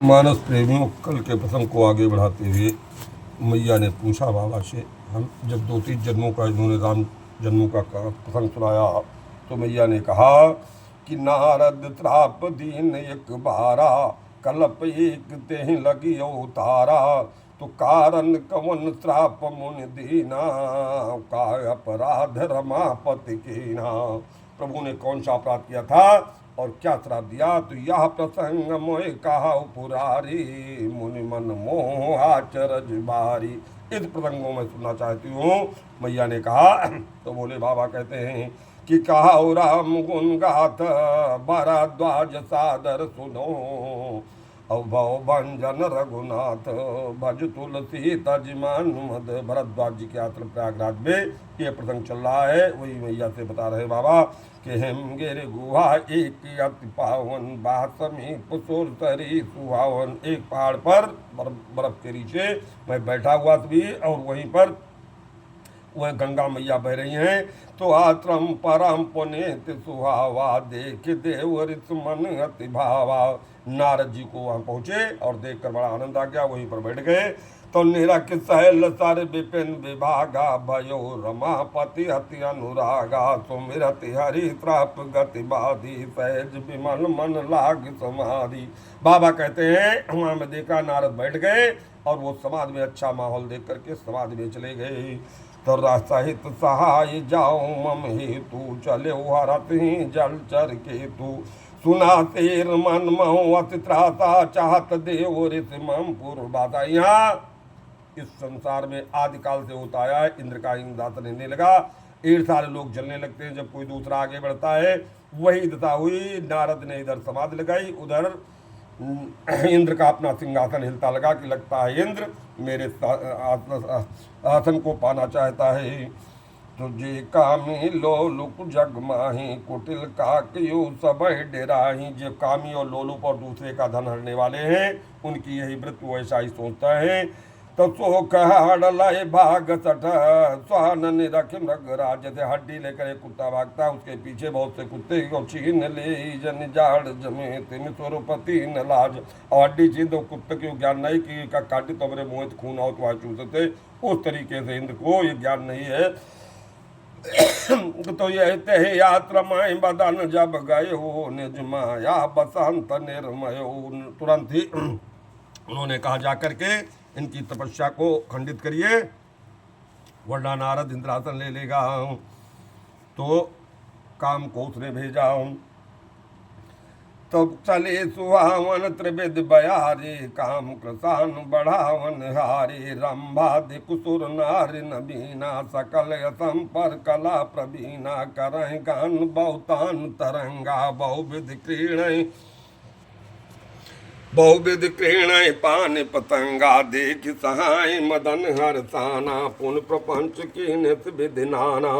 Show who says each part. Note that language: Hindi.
Speaker 1: मानस प्रेमियों, कल के प्रसंग को आगे बढ़ाते हुए मैया ने पूछा बाबा से, हम जब 2-3 जन्मों का इन्होंने राम जन्मों का प्रसंग सुनाया तो मैया ने कहा कि नारद त्राप दीन एक बारा, कल्प एक तेहि लगी तारा, तो कारण कवन त्राप मुनि दीना, का अपराध रमापति कीना। प्रभु ने कौन सा अपराध किया था और क्या श्राप दिया? तो यह प्रसंग मोह कहा पुरारी, मुनि मन मोह आचरज बारी। इस प्रसंग को मैं सुनना चाहती हूँ। मैया ने कहा तो बोले बाबा कहते हैं कि कहा राम गुण गाथ, भारद्वाज सादर सुनो, अभव भंजन रघुनाथ, भज तुलसी तजमान मद। भरद्वाज जी के आश्रम प्रयागराज में ये प्रसंग चल रहा है। वही मैया से बता रहे बाबा कि हेमगिर गुहा एक अति पावन, बासमी पुसुर तरी सुहावन। एक पहाड़ पर बर्फ के नीचे मैं बैठा हुआ भी और वहीं पर वह गंगा मैया बह रही हैं। तो आश्रम परम पुनीत सुहावा, देख देव ऋत मन अति भावा। नारद जी को वहां पहुंचे और देखकर बड़ा आनंद आ गया, वहीं पर बैठ गए। तो निरख सहल सर विपिन विभागा, भयो रमापति अति अनुरागा, सुमिरति हरि त्राप गति बाधी, सहज विमल मन लाग समाधि। बाबा कहते हैं वहां में देखा नारद बैठ गए और वो समाधि में अच्छा माहौल देख करके समाधि में चले गए। तो सहित सहाय जाओ मम हेतु, चले हरत ही जल चर के तू, सुना तेर मन महो अति त्रासा, चाहत देव ऋषि मम पूर्वबाता। यहाँ इस संसार में आदिकाल से होता आया है। इंद्र का इंद्रासन हिलने लगा, सारे लोग जलने लगते हैं जब कोई दूसरा आगे बढ़ता है। वही दशा हुई। नारद ने इधर समाधि लगाई, उधर इंद्र का अपना सिंहासन हिलता लगा कि लगता है इंद्र मेरे आसन को पाना चाहता है। तुझे कामी लोलुप जग माही, कुटिल काकयु सब डेराही। जो कामी और लोलुप और दूसरे का धन हरने वाले हैं उनकी यही वृत्ति, वो ऐसा ही सोचता है। तो सो कहड़लय भाग सठ, स्वानन रख मृगराज। जैसे हड्डी लेकर एक कुत्ता भागता है, उसके पीछे बहुत से कुत्ते को छीन ले जन जाड़ जमे तिन स्वरूपति न लाज। और हड्डी छीन दो, कुत्ते को ज्ञान नहीं कि काटी तो मेरे मुँह खून हो तो चूसते। उस तरीके से इंद्र को ये ज्ञान नहीं है। तो ये ते यात्रा माई बदन जब गए हो, निज माया बसंत निर्मय। तुरंत ही उन्होंने कहा जाकर के इनकी तपस्या को खंडित करिए, वरना नारद इंद्रासन ले लेगा। तो काम को उसने भेजा। तब चले सुहावन त्रिविध बयारे, काम कृसान बढ़ावन हारे। रंभादि कुसुर नारि नबीना, सकल यसम पर कला प्रवीणा। करह गान बहुतान तरंगा, बहुविध क्रीण बहुविध क्रीण पान पतंगा। देख सहाय मदन हरसाना, पुन प्रपंच की नित विधि नाना।